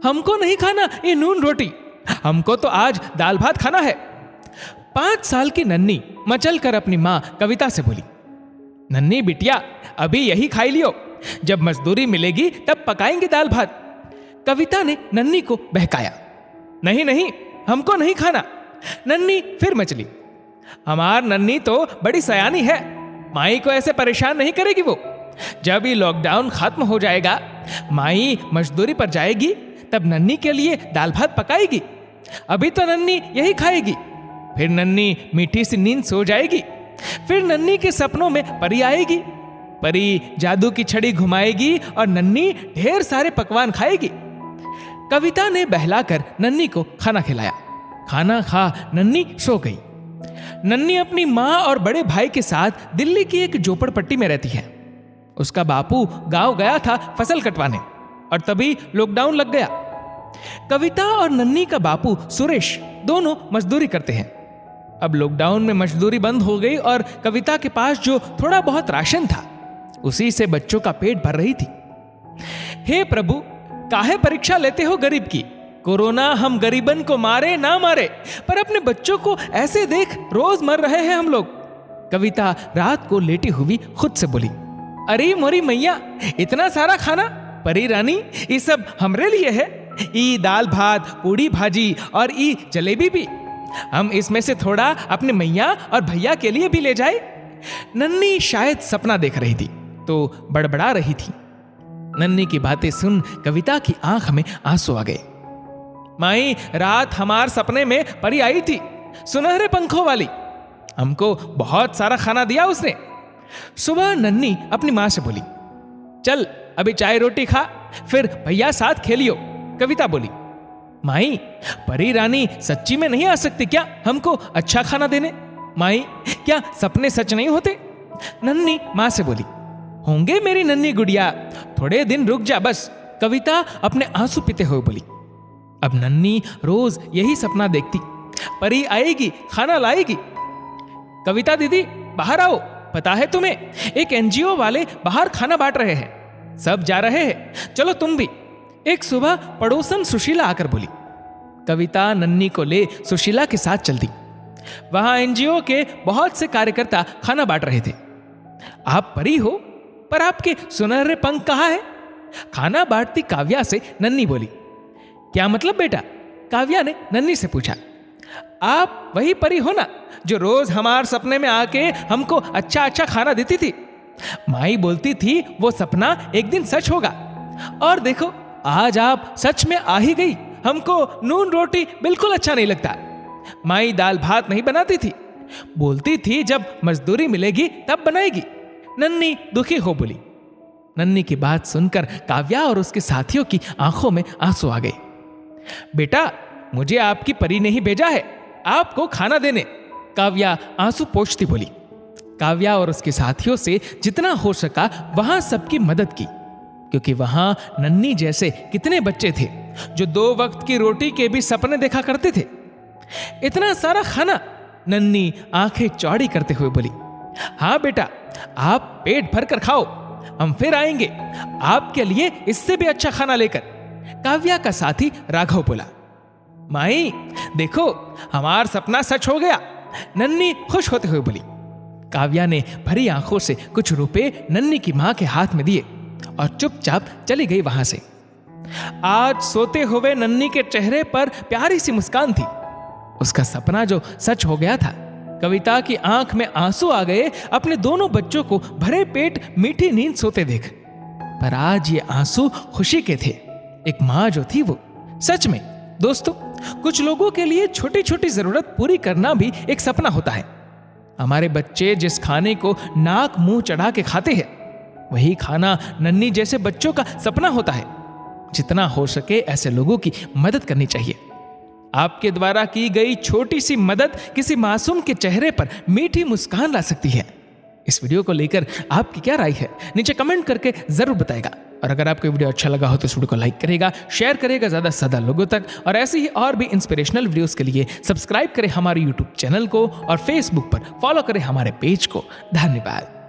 हमको नहीं खाना ये नून रोटी, हमको तो आज दाल भात खाना है। 5 साल की नन्ही मचल कर अपनी माँ कविता से बोली, नन्ही बिटिया अभी यही खाई लियो, जब मजदूरी मिलेगी तब पकाएंगे दाल भात। कविता ने नन्ही को बहकाया, नहीं नहीं हमको नहीं खाना। नन्ही फिर मचली, हमार नन्ही तो बड़ी सयानी है, माई को ऐसे परेशान नहीं करेगी वो। जब ये लॉकडाउन खत्म हो जाएगा, माई मजदूरी पर जाएगी, तब नन्ही के लिए दाल भात पकाएगी। अभी तो नन्ही यही खाएगी, फिर नन्ही मीठी सी नींद सो जाएगी। फिर नन्ही के सपनों में परी आएगी, परी जादू की छड़ी घुमाएगी और नन्ही ढेर सारे पकवान खाएगी। कविता ने बहलाकर नन्ही को खाना खिलाया। खाना खा नन्ही सो गई। नन्ही अपनी माँ और बड़े भाई के साथ दिल्ली की एक झोपड़पट्टी में रहती है। उसका बापू गांव गया था फसल कटवाने और तभी लॉकडाउन लग गया। कविता और नन्ही का बापू सुरेश दोनों मजदूरी करते हैं। अब लॉकडाउन में मजदूरी बंद हो गई और कविता के पास जो थोड़ा बहुत राशन था उसी से बच्चों का पेट भर रही थी। हे प्रभु, काहे परीक्षा लेते हो गरीब की? कोरोना हम गरीबन को मारे ना मारे, पर अपने बच्चों को ऐसे देख रोज मर रहे हैं हम लोग। कविता रात को लेटी हुई खुद से बोली, अरे मोरी मैया, इतना सारा खाना? परी रानी, ये सब हमरे लिए है। ई दाल भात, पूड़ी भाजी और ई जलेबी भी। हम इसमें से थोड़ा अपने मैया और भैया के लिए भी ले जाए। नन्ही शायद सपना देख रही थी तो बड़बड़ा रही थी। नन्ही की बातें सुन कविता की आंख में आंसू आ गए। माई, रात हमार सपने में परी आई थी, सुनहरे पंखों वाली। हमको बहुत सारा खाना दिया उसने। सुबह नन्ही अपनी माँ से बोली, चल अभी चाय रोटी खा, फिर भैया साथ खेलियो। कविता बोली, माई, परी रानी सच्ची में नहीं आ सकती क्या हमको अच्छा खाना देने? माई, क्या सपने सच नहीं होते? नन्ही माँ से बोली, होंगे मेरी नन्ही गुड़िया, थोड़े दिन रुक जा बस। कविता अपने आंसू पीते हुए बोली। अब नन्ही रोज यही सपना देखती, परी आएगी, खाना लाएगी। कविता दीदी बाहर आओ, पता है तुम्हें, एक एनजीओ वाले बाहर खाना बांट रहे हैं, सब जा रहे हैं, चलो तुम भी। एक सुबह पड़ोसन सुशीला आकर बोली। कविता नन्ही को ले सुशीला के साथ चल दी। वहां एनजीओ के बहुत से कार्यकर्ता खाना बांट रहे थे। आप परी हो, पर आपके सुनहरे पंख कहाँ है? खाना बांटती काव्या से नन्ही बोली। क्या मतलब बेटा? काव्या ने नन्ही से पूछा। आप वही परी हो ना जो रोज हमारे सपने में आके हमको अच्छा अच्छा खाना देती थी? माई बोलती थी वो सपना एक दिन सच होगा, और देखो आज आप सच में आ ही गई। हमको नून रोटी बिल्कुल अच्छा नहीं लगता। माई दाल भात नहीं बनाती थी, बोलती थी जब मजदूरी मिलेगी तब बनाएगी। नन्ही दुखी हो बोली। नन्ही की बात सुनकर काव्या और उसके साथियों की आंखों में आंसू आ गए। बेटा, मुझे आपकी परी ने ही भेजा है आपको खाना देने, काव्या आंसू पोंछती बोली। काव्या और उसके साथियों से जितना हो सका वहां सबकी मदद की, क्योंकि वहां नन्ही जैसे कितने बच्चे थे जो 2 वक्त की रोटी के भी सपने देखा करते थे। इतना सारा खाना? नन्ही आंखें चौड़ी करते हुए बोली। हाँ बेटा, आप पेट भर कर खाओ, हम फिर आएंगे आपके लिए इससे भी अच्छा खाना लेकर। काव्या का साथी राघव बोला। माई देखो, हमारा सपना सच हो गया, नन्ही खुश होते हुए बोली। काव्या ने भरी आंखों से कुछ रुपए नन्ही की मां के हाथ में दिए और चुपचाप चली गई वहां से। आज सोते हुए नन्ही के चेहरे पर प्यारी सी मुस्कान थी। उसका सपना जो सच हो गया था। कविता की आंख में आंसू आ गए अपने दोनों बच्चों को भरे पेट मीठी नींद सोते देख। पर आज ये आंसू खुशी के थे। एक मां जो थी वो। सच में दोस्तों, कुछ लोगों के लिए छोटी छोटी जरूरत पूरी करना भी एक सपना होता है। हमारे बच्चे जिस खाने को नाक मुंह चढ़ा के खाते हैं, वही खाना नन्ही जैसे बच्चों का सपना होता है। जितना हो सके ऐसे लोगों की मदद करनी चाहिए। आपके द्वारा की गई छोटी सी मदद किसी मासूम के चेहरे पर मीठी मुस्कान ला सकती है। इस वीडियो को लेकर आपकी क्या राय है, नीचे कमेंट करके जरूर बताएगा। और अगर आपको वीडियो अच्छा लगा हो तो इस वीडियो को लाइक करेगा, शेयर करेगा ज्यादा से ज्यादा लोगों तक। और ऐसे ही और भी इंस्पिरेशनल वीडियोस के लिए सब्सक्राइब करें हमारे यूट्यूब चैनल को और फेसबुक पर फॉलो करें हमारे पेज को। धन्यवाद।